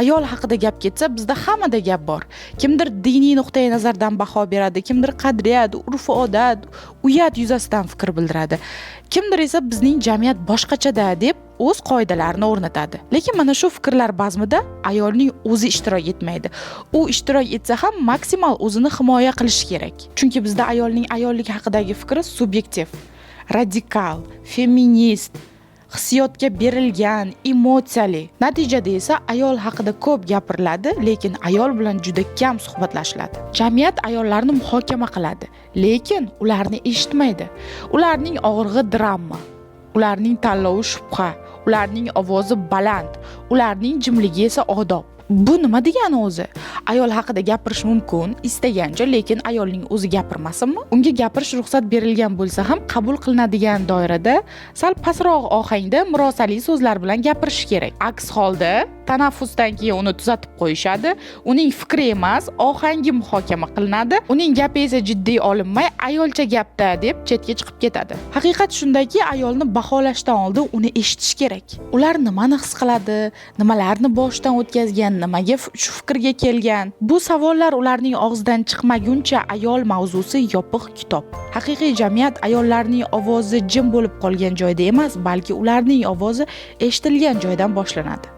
ayol haqida gap ketsa, bizda hammada gap bor. Kimdir diniy nuqtai nazardan baho beradi, kimdir qadriyat, urf-odat, uyat yuzasidan fikr bildiradi. Kimdir esa bizning jamiyat boshqachada deb o'z qoidalarini o'rnatadi. Lekin mana shu fikrlar bazmida ayolning o'zi ishtirok etmaydi. U ishtirok etsa ham maksimal o'zini himoya qilishi kerak. Chunki bizda ayolning ayollik haqidagi fikri subyektiv, radikal, feminist, hissiyotga berilgan, emotsiyali. Natijada esa ayol haqida ko'p gapiriladi, lekin ayol bilan juda kam suhbatlashiladi. Jamiyat ayollarni muhokama qiladi, lekin ularni eshitmaydi. Ularning og'rig'i drama, ularning tanlovi shubha, ularning ovozi baland, ularning jimligi esa odob. Bu nima degani o'zi? Ayol haqida gapirish mumkin, istagancha, lekin ayolning o'zi gapirmasinmi? Unga gapirish ruxsat berilgan bo'lsa ham qabul qilinadigan doirada, sal pastroq ohangda murosali so'zlar bilan gapirish kerak. Aks holda tanaffusdan keyin uni tuzatib qo'yishadi, uning fikri emas, ohangi muhokama qilinadi, uning gapi esa jiddiy olinmay, ayolcha gapda deb chetga chiqib ketadi. Haqiqat shundaki, ayolni baholashdan oldin uni eshitish kerak. Ular nimani his qiladi, nimalarni boshdan o'tkazgan, nimaga shu fikrga kelgan? Bu savollar ularning og'zidan chiqmaguncha ayol mavzusi yopiq kitob. Haqiqiy jamiyat ayollarning ovozi jim bo'lib qolgan joyda emas, balki ularning ovozi eshitilgan joydan boshlanadi.